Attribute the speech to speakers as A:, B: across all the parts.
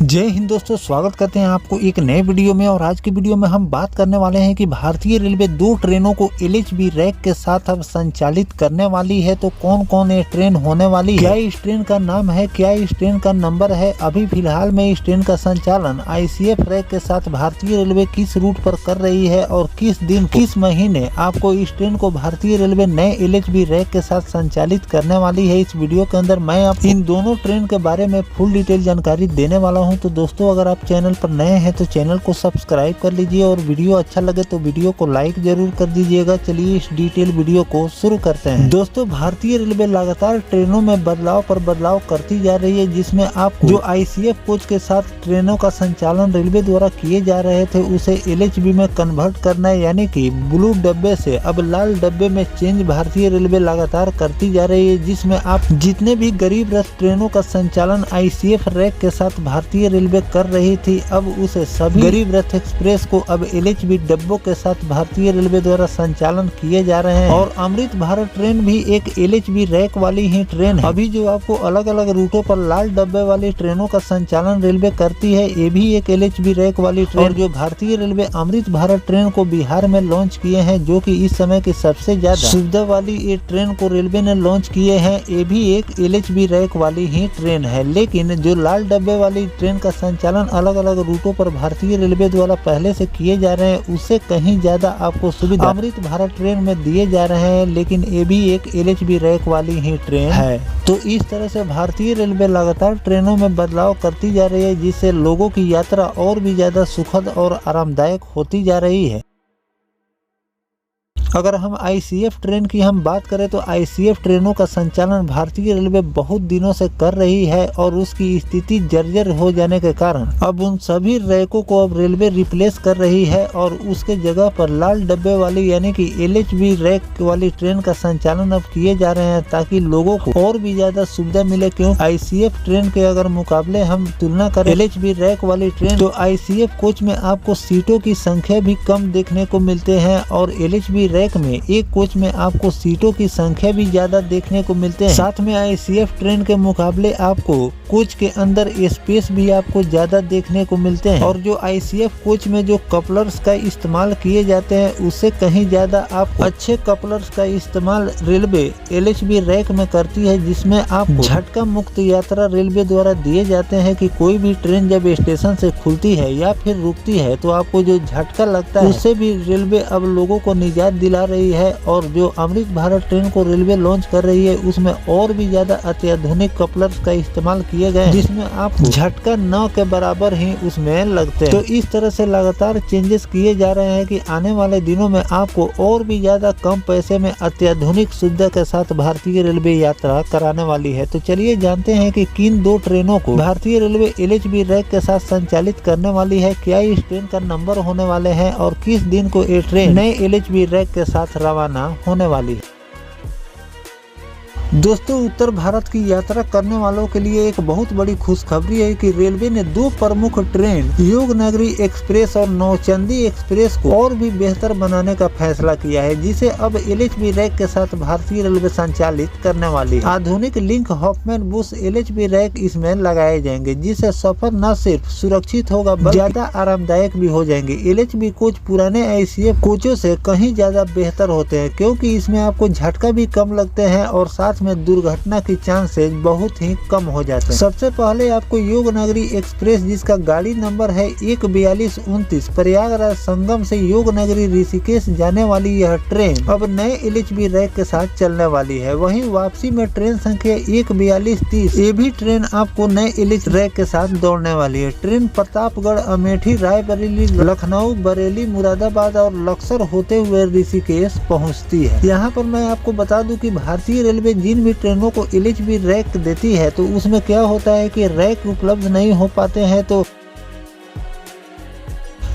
A: जय हिंद दोस्तों, स्वागत करते हैं आपको एक नए वीडियो में। और आज की वीडियो में हम बात करने वाले हैं कि भारतीय रेलवे 2 ट्रेनों को LHB रैक के साथ अब संचालित करने वाली है। तो कौन कौन ये ट्रेन होने वाली है, क्या इस ट्रेन का नाम है, क्या इस ट्रेन का नंबर है, अभी फिलहाल में इस ट्रेन का संचालन ICF रैक के साथ भारतीय रेलवे किस रूट पर कर रही है और किस दिन किस महीने आपको इस ट्रेन को भारतीय रेलवे नए LHB रैक के साथ संचालित करने वाली है। इस वीडियो के अंदर मैं आपको इन दोनों ट्रेन के बारे में फुल डिटेल जानकारी देने वाला हूं। तो दोस्तों, अगर आप चैनल पर नए हैं तो चैनल को सब्सक्राइब कर लीजिए और वीडियो अच्छा लगे तो वीडियो को लाइक जरूर कर दीजिएगा। चलिए इस डिटेल वीडियो को शुरू करते हैं। दोस्तों, भारतीय रेलवे लगातार ट्रेनों में बदलाव पर बदलाव करती जा रही है, जिसमें आपको जो ICF कोच के साथ ट्रेनों का संचालन रेलवे द्वारा किए जा रहे थे उसे LHB में कन्वर्ट करना है, यानी कि ब्लू डब्बे से अब लाल डब्बे में चेंज भारतीय रेलवे लगातार करती जा रही है। जिसमें आप जितने भी गरीब रथ ट्रेनों का संचालन ICF रैक के साथ भारतीय रेलवे कर रही थी, अब उसे सभी गरीब रथ एक्सप्रेस को अब LHB डब्बों के साथ भारतीय रेलवे द्वारा संचालन किए जा रहे हैं। और अमृत भारत ट्रेन भी एक LHB रैक वाली ही ट्रेन है। अभी जो आपको अलग अलग रूटों पर लाल डब्बे वाली ट्रेनों का संचालन रेलवे करती है, ये भी एक LHB रैक वाली ट्रेन। और जो भारतीय रेलवे अमृत भारत ट्रेन को बिहार में लॉन्च किए हैं, जो कि इस समय की सबसे ज्यादा सुविधा वाली ये ट्रेन को रेलवे ने लॉन्च किए हैं, ये भी एक LHB रैक वाली ही ट्रेन है। लेकिन जो लाल डब्बे वाली ट्रेन का संचालन अलग अलग रूटों पर भारतीय रेलवे द्वारा पहले से किए जा रहे हैं, उससे कहीं ज्यादा आपको सुविधा अमृत भारत ट्रेन में दिए जा रहे हैं। लेकिन ये भी एक LHB रैक वाली ही ट्रेन है। तो इस तरह से भारतीय रेलवे लगातार ट्रेनों में बदलाव करती जा रही है, जिससे लोगों की यात्रा और भी ज्यादा सुखद और आरामदायक होती जा रही है। अगर हम ICF ट्रेन की हम बात करें तो ICF ट्रेनों का संचालन भारतीय रेलवे बहुत दिनों से कर रही है और उसकी स्थिति जर्जर हो जाने के कारण अब उन सभी रैकों को अब रेलवे रिप्लेस कर रही है और उसके जगह पर लाल डब्बे वाली यानी कि LHB रैक वाली ट्रेन का संचालन अब किए जा रहे हैं, ताकि लोगों को और भी ज्यादा सुविधा मिले। क्यों ICF ट्रेन के अगर मुकाबले हम तुलना करें LHB रैक वाली ट्रेन, तो ICF कोच में आपको सीटों की संख्या भी कम देखने को मिलते हैं और LHB रैक में एक कोच में आपको सीटों की संख्या भी ज्यादा देखने को मिलते हैं। साथ में ICF ट्रेन के मुकाबले आपको कोच के अंदर स्पेस भी आपको ज्यादा देखने को मिलते हैं। और जो ICF कोच में जो कपलर्स का इस्तेमाल किए जाते हैं, उससे कहीं ज्यादा आपको अच्छे कपलर्स का इस्तेमाल रेलवे LHB रैक में करती है, जिसमें आपको झटका मुक्त यात्रा रेलवे द्वारा दिए जाते हैं कि कोई भी ट्रेन जब स्टेशन से खुलती है या फिर रुकती है तो आपको जो झटका लगता है उससे भी रेलवे अब लोगों को निजात दिला रही है। और जो अमृत भारत ट्रेन को रेलवे लॉन्च कर रही है, उसमें और भी ज्यादा अत्याधुनिक कपलर्स का इस्तेमाल किए गए, जिसमें आप झटका 9 के बराबर ही उसमें लगते हैं। तो इस तरह से लगातार चेंजेस किए जा रहे हैं कि आने वाले दिनों में आपको और भी ज्यादा कम पैसे में अत्याधुनिक सुविधा के साथ भारतीय रेलवे यात्रा कराने वाली है। तो चलिए जानते हैं कि किन 2 ट्रेनों को भारतीय रेलवे LHB रैक के साथ संचालित करने वाली है, क्या इस ट्रेन का नंबर होने वाले हैं और किस दिन को ये ट्रेन नए LHB रैक के साथ रवाना होने वाली है। दोस्तों, उत्तर भारत की यात्रा करने वालों के लिए एक बहुत बड़ी खुशखबरी है कि रेलवे ने 2 प्रमुख ट्रेन योगनगरी एक्सप्रेस और नौचंदी एक्सप्रेस को और भी बेहतर बनाने का फैसला किया है, जिसे अब LHB रैक के साथ भारतीय रेलवे संचालित करने वाली है। आधुनिक Linke Hofmann Busch LHB rake इसमें लगाए जाएंगे, जिससे सफर न सिर्फ सुरक्षित होगा बल्कि ज्यादा आरामदायक भी हो जाएंगे। LHB कोच पुराने ICF कोचों से कहीं ज्यादा बेहतर होते हैं, क्योंकि इसमें आपको झटका भी कम लगते हैं और साथ में दुर्घटना की चांसेस बहुत ही कम हो जाते हैं। सबसे पहले आपको योगनगरी एक्सप्रेस, जिसका गाड़ी नंबर है 14229, प्रयागराज संगम से योगनगरी ऋषिकेश जाने वाली यह ट्रेन अब नए LHB रैक के साथ चलने वाली है। वहीं वापसी में ट्रेन संख्या 14230, ये भी ट्रेन आपको नए LHB रैक के साथ दौड़ने वाली है। ट्रेन प्रतापगढ़, अमेठी, रायबरेली, लखनऊ, बरेली, मुरादाबाद और लक्सर होते हुए ऋषिकेश पहुँचती है। यहाँ पर मैं आपको बता दूं कि भारतीय रेलवे जिन भी ट्रेनों को LHB रैक देती है, तो उसमें क्या होता है कि रैक उपलब्ध नहीं हो पाते हैं, तो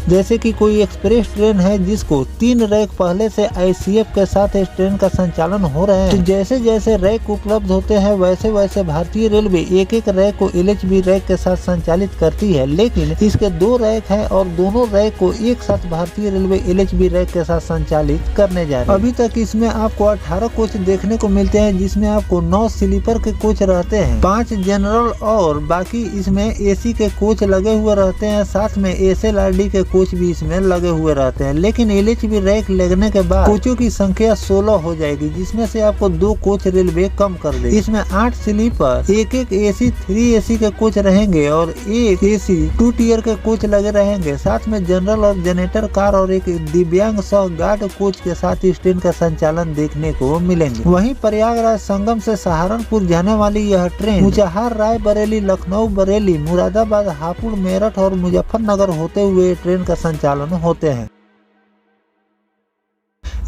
A: जैसे कि कोई एक्सप्रेस ट्रेन है जिसको 3 रैक पहले से ICF के साथ इस ट्रेन का संचालन हो रहे हैं। तो जैसे जैसे रैक उपलब्ध होते हैं वैसे वैसे भारतीय रेलवे एक एक रैक को LHB रैक के साथ संचालित करती है, लेकिन इसके 2 रैक है और दोनों रैक को एक साथ भारतीय रेलवे LHB रैक के साथ संचालित करने जा रही है। अभी तक इसमें आपको 18 कोच देखने को मिलते हैं, जिसमें आपको 9 स्लीपर के कोच रहते हैं, 5 जनरल और बाकी इसमें AC के कोच लगे हुए रहते हैं, साथ में SLRD के कोच भी इसमें लगे हुए रहते हैं। लेकिन LHB रैक लगने के बाद कोचों की संख्या 16 हो जाएगी, जिसमें से आपको 2 कोच रेलवे कम कर देगी। इसमें 8 स्लीपर, एक AC 3 AC के कोच रहेंगे और एक AC 2 टियर के कोच लगे रहेंगे, साथ में जनरल और जनरेटर कार और एक दिव्यांग सह गार्ड कोच के साथ इस ट्रेन का संचालन देखने को मिलेंगे। वहीं प्रयागराज संगम से सहारनपुर जाने वाली यह ट्रेन ऊंचाहार, रायबरेली, लखनऊ, बरेली, मुरादाबाद, हापुड़, मेरठ और मुजफ्फरनगर होते हुए ट्रेन का संचालन होते हैं।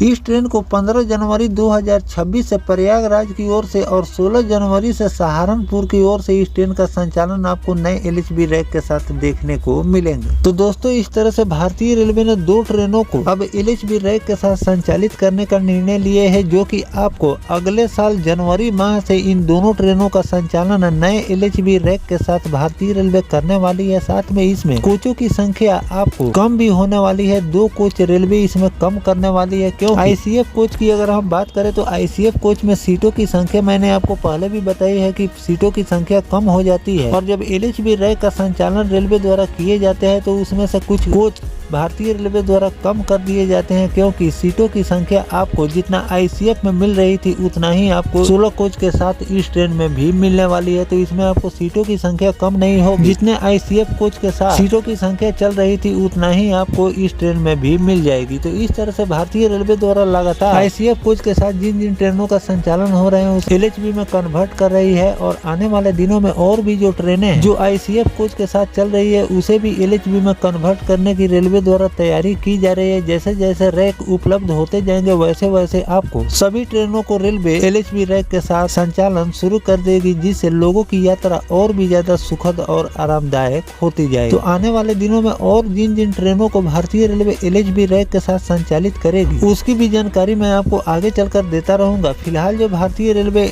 A: इस ट्रेन को 15 जनवरी 2026 से प्रयागराज की ओर से और 16 जनवरी से सहारनपुर की ओर से इस ट्रेन का संचालन आपको नए LHB रैक के साथ देखने को मिलेंगे। तो दोस्तों, इस तरह से भारतीय रेलवे ने 2 ट्रेनों को अब LHB रैक के साथ संचालित करने का निर्णय लिए है, जो कि आपको अगले साल जनवरी माह से इन दोनों ट्रेनों का संचालन नए LHB रैक के साथ भारतीय रेलवे करने वाली है। साथ में इसमें कोचों की संख्या आपको कम भी होने वाली है, 2 कोच रेलवे इसमें कम करने वाली है। ICF कोच की अगर हम बात करें तो ICF कोच में सीटों की संख्या मैंने आपको पहले भी बताई है कि सीटों की संख्या कम हो जाती है, और जब LHB रैक का संचालन रेलवे द्वारा किए जाते हैं तो उसमें से कुछ कोच भारतीय रेलवे द्वारा कम कर दिए जाते हैं, क्योंकि सीटों की संख्या आपको जितना ICF में मिल रही थी उतना ही आपको 16 कोच के साथ इस ट्रेन में भी मिलने वाली है। तो इसमें आपको सीटों की संख्या कम नहीं होगी, जितने ICF कोच के साथ सीटों की संख्या चल रही थी उतना ही आपको इस ट्रेन में भी मिल जाएगी। तो इस तरह से भारतीय रेलवे द्वारा लगातार ICF कोच के साथ जिन जिन ट्रेनों का संचालन हो रहे हैं उस LHB में कन्वर्ट कर रही है, और आने वाले दिनों में और भी जो ट्रेनें हैं जो ICF कोच के साथ चल रही है उसे भी LHB में कन्वर्ट करने की रेलवे द्वारा तैयारी की जा रही है। जैसे जैसे रैक उपलब्ध होते जाएंगे वैसे वैसे आपको सभी ट्रेनों को रेलवे LHB रैक के साथ संचालन शुरू कर देगी, जिससे लोगों की यात्रा और भी ज्यादा सुखद और आरामदायक होती जाएगी। तो आने वाले दिनों में और जिन जिन ट्रेनों को भारतीय रेलवे LHB रैक के साथ संचालित करेगी उसकी भी जानकारी मैं आपको आगे चलकर देता रहूंगा। फिलहाल जो भारतीय रेलवे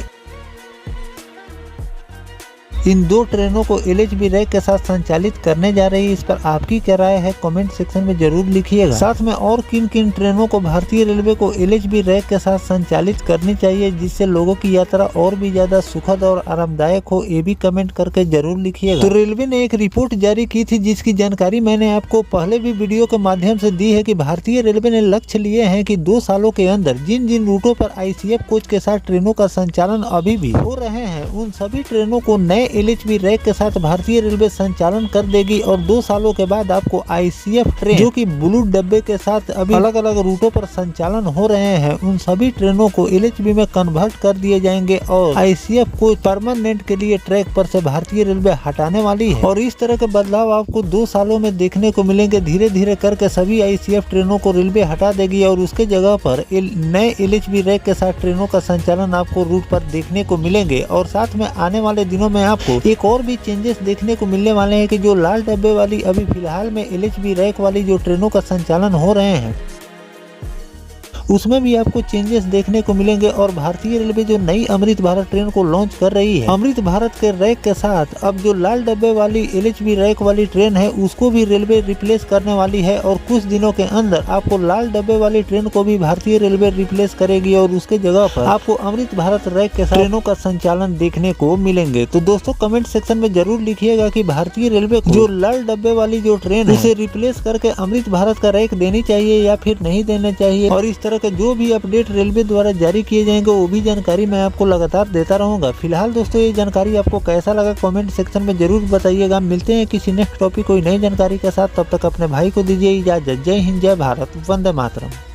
A: इन 2 ट्रेनों को LHB रैक के साथ संचालित करने जा रही है, इस पर आपकी क्या राय है कमेंट सेक्शन में जरूर लिखिएगा। साथ में और किन किन ट्रेनों को भारतीय रेलवे को LHB रैक के साथ संचालित करनी चाहिए जिससे लोगों की यात्रा और भी ज्यादा सुखद और आरामदायक हो, ये भी कमेंट करके जरूर लिखिएगा। तो रेलवे ने एक रिपोर्ट जारी की थी जिसकी जानकारी मैंने आपको पहले भी वीडियो के माध्यम से दी है कि भारतीय रेलवे ने लक्ष्य लिए हैं कि 2 सालों के अंदर जिन जिन रूटों पर ICF कोच के साथ ट्रेनों का संचालन अभी भी हो रहे हैं उन सभी ट्रेनों को नए LHB रैक के साथ भारतीय रेलवे संचालन कर देगी, और 2 सालों के बाद आपको ICF ट्रेन जो कि ब्लू डब्बे के साथ अभी अलग अलग रूटों पर संचालन हो रहे हैं उन सभी ट्रेनों को LHB में कन्वर्ट कर दिए जाएंगे, और ICF को परमानेंट के लिए ट्रैक पर से भारतीय रेलवे हटाने वाली है। और इस तरह के बदलाव आपको 2 सालों में देखने को मिलेंगे। धीरे धीरे करके सभी ICF ट्रेनों को रेलवे हटा देगी और उसके जगह पर नए LHB रैक के साथ ट्रेनों का संचालन आपको रूट पर देखने को मिलेंगे। और साथ में आने वाले दिनों में आपको एक और भी चेंजेस देखने को मिलने वाले हैं कि जो लाल डब्बे वाली अभी फिलहाल में LHB रैक वाली जो ट्रेनों का संचालन हो रहे हैं उसमें भी आपको चेंजेस देखने को मिलेंगे। और भारतीय रेलवे जो नई अमृत भारत ट्रेन को लॉन्च कर रही है, अमृत भारत के रैक के साथ अब जो लाल डब्बे वाली LHB रैक वाली ट्रेन है उसको भी रेलवे रिप्लेस करने वाली है, और कुछ दिनों के अंदर आपको लाल डब्बे वाली ट्रेन को भी भारतीय रेलवे रिप्लेस करेगी और उसके जगह पर आपको अमृत भारत रैक के साथ ट्रेनों का संचालन देखने को मिलेंगे। तो दोस्तों कमेंट सेक्शन में जरूर लिखिएगा कि भारतीय रेलवे को जो लाल डब्बे वाली जो ट्रेन है उसे रिप्लेस करके अमृत भारत का रैक देनी चाहिए या फिर नहीं देना चाहिए, और इस तरह के जो भी अपडेट रेलवे द्वारा जारी किए जाएंगे वो भी जानकारी मैं आपको लगातार देता रहूंगा। फिलहाल दोस्तों ये जानकारी आपको कैसा लगा कमेंट सेक्शन में जरूर बताइएगा। मिलते हैं किसी नेक्स्ट टॉपिक कोई नई जानकारी के साथ, तब तक अपने भाई को दीजिए इजाजत। जय हिंद, जय भारत, वंदे मातरम।